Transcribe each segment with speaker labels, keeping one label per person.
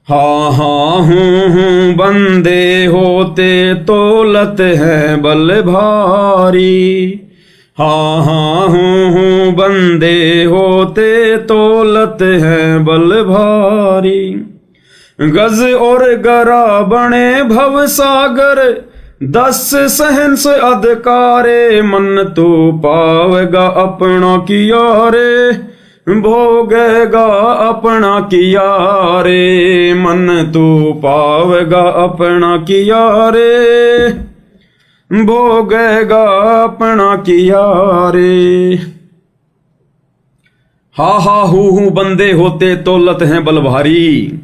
Speaker 1: हाँ हाँ हूँ बंदे होते तौलत है बल भारी। हाँ हाँ हूँ बंदे होते तौलत है बल भारी। गज और गरा बने भव सागर 10 सहंस अधिकारे। मन तो पावेगा अपना किया रे भोगेगा अपना किया रे। मन तो पावेगा अपना किया रे भोगेगा अपना किया रे। हा हा हूँ बंदे होते तौलत हैं बल भारी।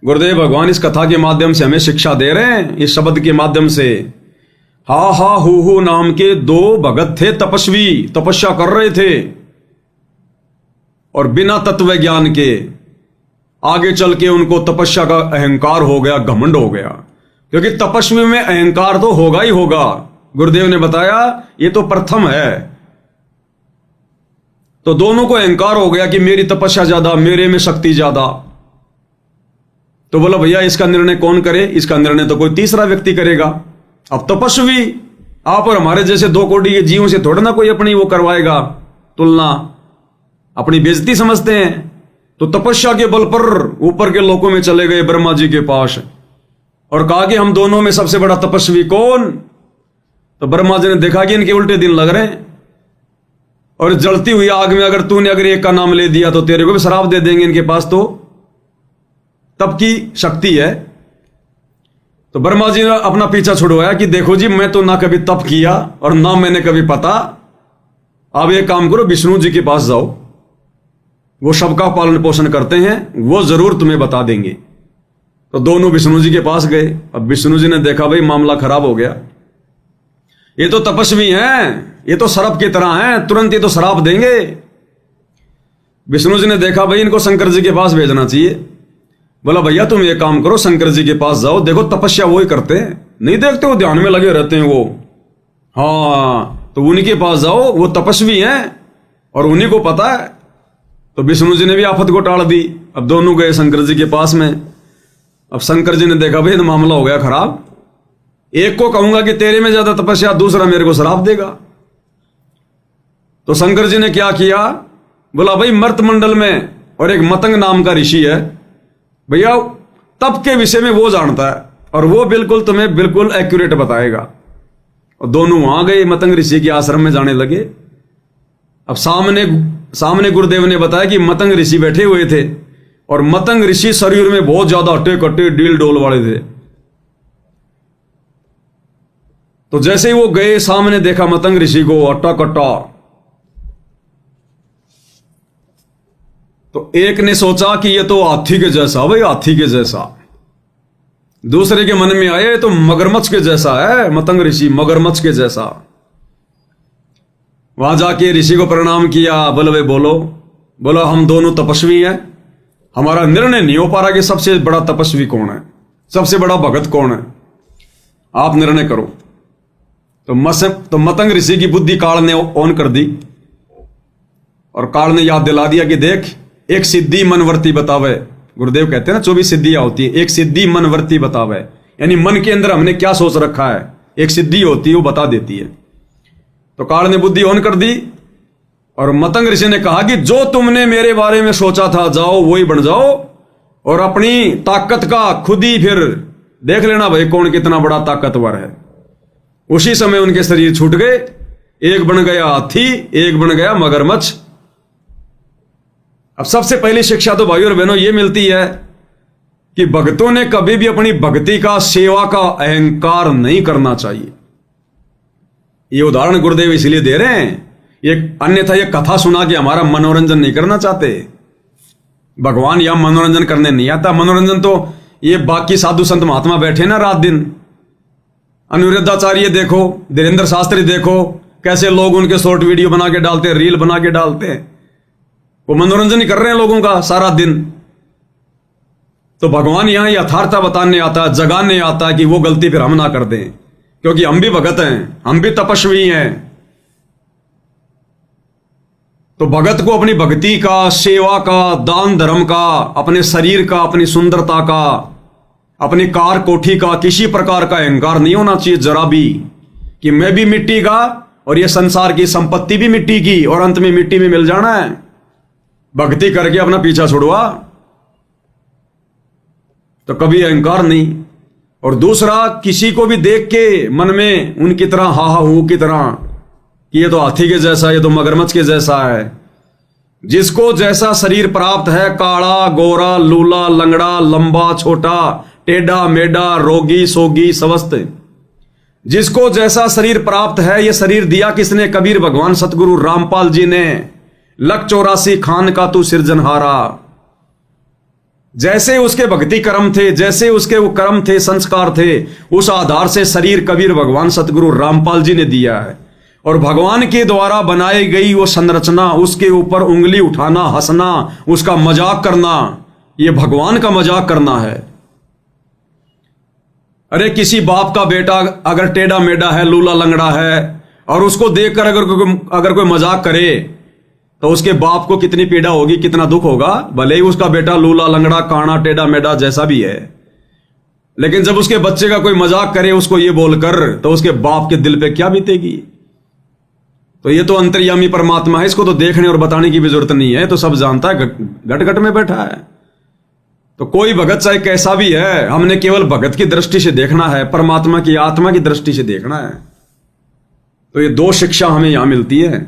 Speaker 1: गुरुदेव भगवान इस कथा के माध्यम से हमें शिक्षा दे रहे हैं, इस शब्द के माध्यम से। हा हा हू नाम के 2 भगत थे, तपस्वी, तपस्या कर रहे थे और बिना तत्व ज्ञान के आगे चल के उनको तपस्या का अहंकार हो गया, घमंड हो गया। क्योंकि तपस्वी में अहंकार तो होगा ही होगा। गुरुदेव ने बताया ये तो प्रथम है। तो दोनों को अहंकार हो गया कि मेरी तपस्या ज्यादा, मेरे में शक्ति ज्यादा। तो बोला भैया इसका निर्णय कौन करे? इसका निर्णय तो कोई तीसरा व्यक्ति करेगा। अब तपस्वी आप और हमारे जैसे 2 कोटि के जीवों से थोड़ा ना कोई अपनी वो करवाएगा तुलना, अपनी बेइज्जती समझते हैं। तो तपस्या के बल पर ऊपर के लोकों में चले गए ब्रह्मा जी के पास और कहा कि हम दोनों में सबसे बड़ा तपस्वी कौन? तो ब्रह्मा जी ने देखा कि इनके उल्टे दिन लग रहे हैं और जलती हुई आग में अगर एक का नाम ले दिया तो तेरे को भी शराब दे देंगे। इनके पास तो तप की शक्ति है। तो ब्रह्मा जी ने अपना पीछा छुड़वाया कि देखो जी मैं तो ना कभी तप किया और ना मैंने कभी पता। अब एक काम करो, विष्णु जी के पास जाओ, वो सबका पालन पोषण करते हैं, वो जरूर तुम्हें बता देंगे। तो दोनों विष्णु जी के पास गए। अब विष्णु जी ने देखा भाई मामला खराब हो गया, ये तो तपस्वी हैं, ये तो सर्प की तरह हैं, तुरंत ये तो श्राप देंगे। विष्णु जी ने देखा भाई इनको शंकर जी के पास भेजना चाहिए। बोला भैया तुम ये काम करो, शंकर जी के पास जाओ, देखो तपस्या वो ही करते हैं, नहीं देखते वो ध्यान में लगे रहते हैं वो। हाँ तो उन्हीं के पास जाओ, वो तपस्वी हैं और उन्हीं को पता है। तो विष्णु जी ने भी आफत को टाल दी। अब दोनों गए शंकर जी के पास में। अब शंकर जी ने देखा भाई मामला हो गया खराब, एक को कहूंगा कि तेरे में ज्यादा तपस्या, दूसरा मेरे को श्राप देगा। तो शंकर जी ने क्या किया, बोला भाई मर्त मंडल में और एक मतंग नाम का ऋषि है भैया, तप के विषय में वो जानता है और वो बिल्कुल तुम्हें बिल्कुल एक्यूरेट बताएगा। और दोनों वहां गए, मतंग ऋषि के आश्रम में जाने लगे। अब सामने गुरुदेव ने बताया कि मतंग ऋषि बैठे हुए थे और मतंग ऋषि शरीर में बहुत ज्यादा हट्टे कट्टे डील डोल वाले थे। तो जैसे ही वो गए, सामने देखा मतंग ऋषि को अट्टा कट्टा। तो एक ने सोचा कि ये तो हाथी के जैसा, भाई हाथी के जैसा। दूसरे के मन में आए तो मगरमच्छ के जैसा है, मतंग ऋषि मगरमच्छ के जैसा। वहां जाके ऋषि को प्रणाम किया। बोले भाई बोलो हम दोनों तपस्वी हैं, हमारा निर्णय नहीं हो पा रहा कि सबसे बड़ा तपस्वी कौन है, सबसे बड़ा भगत कौन है, आप निर्णय करो। तो मतंग ऋषि की बुद्धि काल ने ऑन कर दी और काल ने याद दिला दिया कि देख एक सिद्धि मनवर्ती बतावे। गुरुदेव कहते हैं ना 24 सिद्धियां होती है, एक सिद्धि मनवर्ती बतावे, यानी मन के अंदर हमने क्या सोच रखा है, एक सिद्धि होती है वो बता देती है। तो काल ने बुद्धि ऑन कर दी और मतंग ऋषि ने कहा कि जो तुमने मेरे बारे में सोचा था जाओ वही बन जाओ और अपनी ताकत का खुद ही फिर देख लेना भाई कौन कितना बड़ा ताकतवर है। उसी समय उनके शरीर छूट गए, एक बन गया हाथी, एक बन गया मगरमच्छ। अब सबसे पहली शिक्षा तो भाइयों और बहनों ये मिलती है कि भक्तों ने कभी भी अपनी भक्ति का, सेवा का अहंकार नहीं करना चाहिए। ये उदाहरण गुरुदेव इसलिए दे रहे हैं, ये अन्यथा ये कथा सुना के हमारा मनोरंजन नहीं करना चाहते। भगवान यहां मनोरंजन करने नहीं आता। मनोरंजन तो ये बाकी साधु संत महात्मा बैठे ना रात दिन, अनिरुद्धाचार्य देखो, धीरेन्द्र शास्त्री देखो, कैसे लोग उनके शॉर्ट वीडियो बना के डालते हैं, रील बना के डालते हैं, वो मनोरंजन ही कर रहे हैं लोगों का सारा दिन। तो भगवान यहां यथार्थता बताने आता है, जगाने आता है कि वो गलती फिर हम ना कर दें, क्योंकि हम भी भगत हैं, हम भी तपस्वी हैं। तो भगत को अपनी भक्ति का, सेवा का, दान धर्म का, अपने शरीर का, अपनी सुंदरता का, अपनी कार कोठी का किसी प्रकार का अहंकार नहीं होना चाहिए जरा भी, कि मैं भी मिट्टी का और ये संसार की संपत्ति भी मिट्टी की और अंत में मिट्टी में मिल जाना है। भक्ति करके अपना पीछा छुड़वा, तो कभी अहंकार नहीं। और दूसरा, किसी को भी देख के मन में उनकी तरह हा हा हू की तरह कि ये तो हाथी के जैसा, ये तो मगरमच्छ के जैसा है। जिसको जैसा शरीर प्राप्त है, काला, गोरा, लूला, लंगड़ा, लंबा, छोटा, टेढ़ा, मेढ़ा, रोगी, सोगी, स्वस्थ, जिसको जैसा शरीर प्राप्त है, ये शरीर दिया किसने? कबीर भगवान सतगुरु रामपाल जी ने। लख 84 खान का तू सिरजनहारा। जैसे उसके भक्ति कर्म थे, जैसे उसके वो कर्म थे, संस्कार थे, उस आधार से शरीर कबीर भगवान सतगुरु रामपाल जी ने दिया है। और भगवान के द्वारा बनाई गई वो संरचना, उसके ऊपर उंगली उठाना, हंसना, उसका मजाक करना, ये भगवान का मजाक करना है। अरे किसी बाप का बेटा अगर टेढ़ा मेढ़ा है, लूला लंगड़ा है, और उसको देखकर अगर कोई मजाक करे तो उसके बाप को कितनी पीड़ा होगी, कितना दुख होगा। भले ही उसका बेटा लूला लंगड़ा, काना, टेढ़ा मेढ़ा जैसा भी है, लेकिन जब उसके बच्चे का कोई मजाक करे उसको ये बोलकर, तो उसके बाप के दिल पे क्या बीतेगी। तो ये तो अंतर्यामी परमात्मा है, इसको तो देखने और बताने की भी जरूरत नहीं है, तो सब जानता है, घट घट में बैठा है। तो कोई भगत चाहे कैसा भी है, हमने केवल भगत की दृष्टि से देखना है, परमात्मा की आत्मा की दृष्टि से देखना है। तो ये दो शिक्षा हमें यहां मिलती है।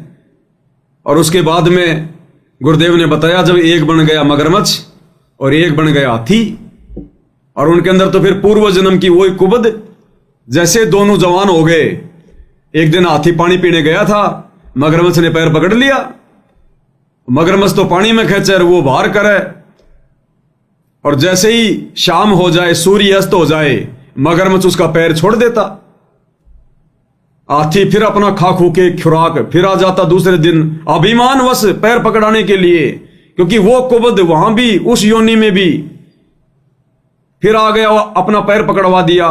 Speaker 1: और उसके बाद में गुरुदेव ने बताया, जब एक बन गया मगरमच्छ और एक बन गया हाथी, और उनके अंदर तो फिर पूर्व जन्म की वही कुबद, जैसे दोनों जवान हो गए। एक दिन हाथी पानी पीने गया था, मगरमच्छ ने पैर पकड़ लिया। मगरमच्छ तो पानी में खेचे और वो बाहर करे, और जैसे ही शाम हो जाए, सूर्य अस्त हो जाए, मगरमच्छ उसका पैर छोड़ देता। हाथी फिर अपना खा खू के खुराक फिर आ जाता दूसरे दिन, अभिमानवश पैर पकड़ाने के लिए, क्योंकि वो कुबद वहां भी, उस योनि में भी फिर आ गया, अपना पैर पकड़वा दिया।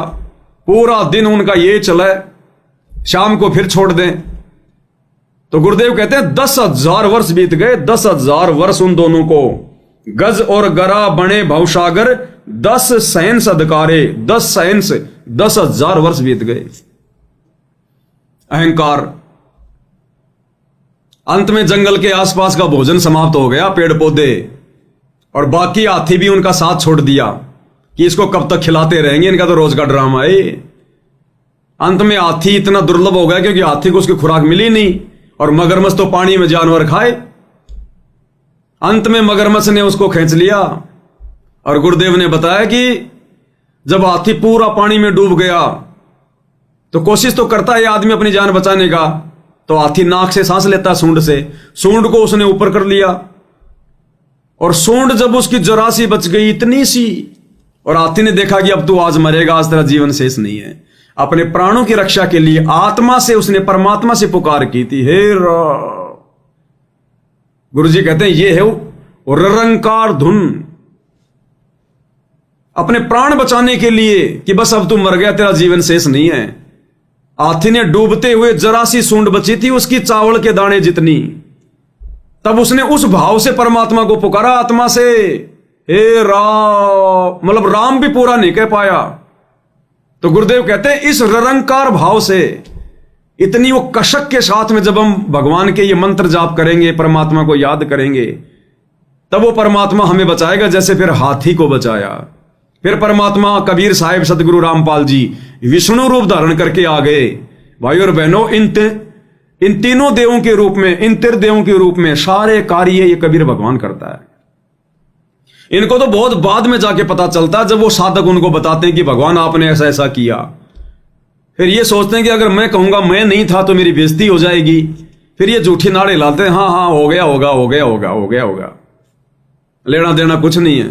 Speaker 1: पूरा दिन उनका ये चला, शाम को फिर छोड़ दें। तो गुरुदेव कहते हैं 10,000 वर्ष बीत गए, 10,000 वर्ष उन दोनों को, गज और गरा बने भवसागर, 10 सहंस अधिकारे, 10 सहंस, 10,000 वर्ष बीत गए। अहंकार। अंत में जंगल के आसपास का भोजन समाप्त हो गया, पेड़ पौधे, और बाकी हाथी भी उनका साथ छोड़ दिया कि इसको कब तक खिलाते रहेंगे, इनका तो रोज का ड्रामा है। अंत में हाथी इतना दुर्लभ हो गया क्योंकि हाथी को उसकी खुराक मिली नहीं, और मगरमच्छ तो पानी में जानवर खाए। अंत में मगरमच्छ ने उसको खींच लिया। और गुरुदेव ने बताया कि जब हाथी पूरा पानी में डूब गया, तो कोशिश तो करता है आदमी अपनी जान बचाने का, तो हाथी नाक से सांस लेता, सूंड से, सूंड को उसने ऊपर कर लिया, और सूंड जब उसकी जरा सी बच गई, इतनी सी, और हाथी ने देखा कि अब तू आज मरेगा, आज तेरा जीवन शेष नहीं है। अपने प्राणों की रक्षा के लिए आत्मा से उसने परमात्मा से पुकार की थी, हे गुरु जी कहते हैं ये है वो ररंकार धुन, अपने प्राण बचाने के लिए कि बस अब तू मर गया, तेरा जीवन शेष नहीं है। हाथी ने डूबते हुए जरा सी सूंड बची थी, उसकी चावल के दाने जितनी, तब उसने उस भाव से परमात्मा को पुकारा, आत्मा से, हे राम, मतलब राम भी पूरा नहीं कह पाया। तो गुरुदेव कहते हैं इस ररंकार भाव से, इतनी वो कशक के साथ में जब हम भगवान के ये मंत्र जाप करेंगे, परमात्मा को याद करेंगे, तब वो परमात्मा हमें बचाएगा, जैसे फिर हाथी को बचाया। फिर परमात्मा कबीर साहिब सतगुरु रामपाल जी विष्णु रूप धारण करके आ गए। भाई और बहनों, इन तीनों देवों के रूप में, इन त्रिदेवों के रूप में सारे कार्य ये कबीर भगवान करता है। इनको तो बहुत बाद में जाके पता चलता, जब वो साधक उनको बताते हैं कि भगवान आपने ऐसा ऐसा किया। फिर ये सोचते हैं कि अगर मैं कहूंगा मैं नहीं था तो मेरी बेइज्जती हो जाएगी। फिर ये झूठी नाड़े लाते हैं, हाँ हाँ हो गया होगा, हो गया होगा, हो गया होगा, लेना देना कुछ नहीं है।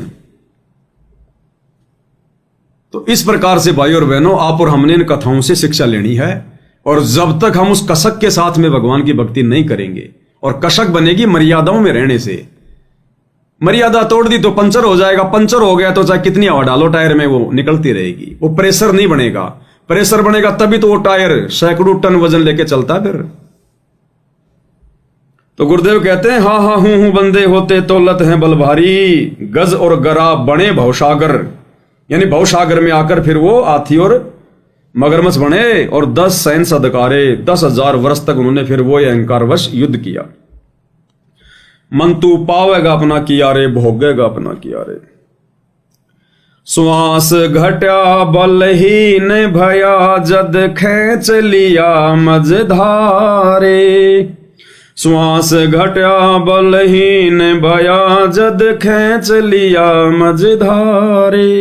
Speaker 1: तो इस प्रकार से भाई और बहनों, आप और हमने इन कथाओं से शिक्षा लेनी है। और जब तक हम उस कसक के साथ में भगवान की भक्ति नहीं करेंगे, और कसक बनेगी मर्यादाओं में रहने से। मर्यादा तोड़ दी तो पंचर हो जाएगा, पंचर हो गया तो चाहे कितनी हवा डालो टायर में, वो निकलती रहेगी, वो प्रेशर नहीं बनेगा। प्रेशर बनेगा तभी तो वो टायर सैकड़ों टन वजन लेके चलता है। फिर तो गुरुदेव कहते हैं हाँ हाँ हूं बंदे होते तौलत हैं बल भारी, गज और गरा बने भवसागर, यानी भवसागर में आकर फिर वो हाथी और मगरमच्छ बने और 10 सहन सदकारे, 10,000 वर्ष तक उन्होंने फिर वो अहंकारवश युद्ध किया। मन तू पावेगा अपना किया रे, भोगेगा अपना किया रे। श्वास घट्या बलहीन भया, जद खेच लिया मझधारे। श्वास घट्या बलहीन भया, जद खेच लिया मझधारे।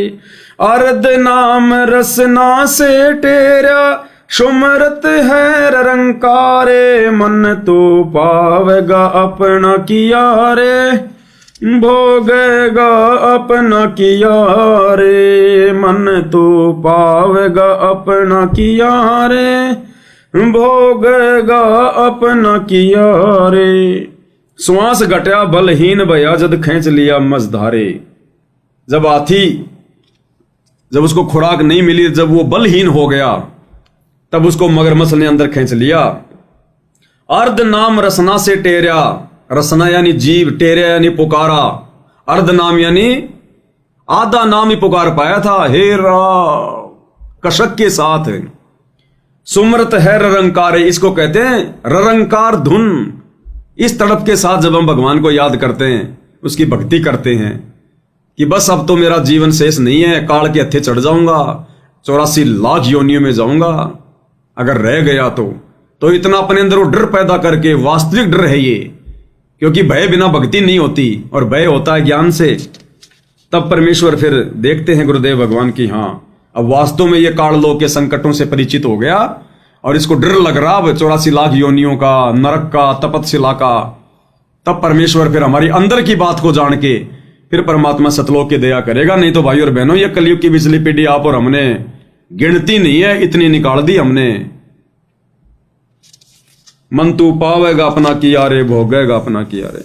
Speaker 1: अर्ध नाम रसना से टेरा, सुमरत है रंकारे। मन तो पावेगा अपना किया रे, भोगेगा अपना किया रे। मन तो पावेगा अपना किया रे, भोगेगा अपना किया रे। श्वास घट्या बलहीन भया, जद खींच लिया मझधारे। जब हाथी, जब उसको खुराक नहीं मिली, जब वो बलहीन हो गया, तब उसको मगरमच्छ ने अंदर खींच लिया। अर्ध नाम रसना से टेरा, रसना यानी जीव, टेरा यानी पुकारा। अर्ध नाम यानी आधा नाम ही पुकार पाया था, हे राम, कशक के साथ। सुमरत है ररंकारे, इसको कहते हैं ररंकार धुन। इस तड़प के साथ जब हम भगवान को याद करते हैं, उसकी भक्ति करते हैं कि बस अब तो मेरा जीवन शेष नहीं है, काल के हत्थे चढ़ जाऊंगा, 84 लाख योनियों में जाऊंगा, अगर रह गया तो इतना अपने अंदर वो डर पैदा करके, वास्तविक डर है ये, क्योंकि भय बिना भक्ति नहीं होती और भय होता है ज्ञान से। तब परमेश्वर फिर देखते हैं गुरुदेव भगवान की हाँ अब वास्तव में ये काललोक के संकटों से परिचित हो गया और इसको डर लग रहा अब 84 लाख योनियों का, नरक का, तपतशिला का। तब परमेश्वर फिर हमारी अंदर की बात को जान के फिर परमात्मा सतलोक की दया करेगा। नहीं तो भाई और बहनों, ये कलयुग की बिजली पीढ़ी आप और हमने गिनती नहीं है, इतनी निकाल दी हमने। मन तू पावेगा अपना किया रे, भोगेगा अपना किया रे।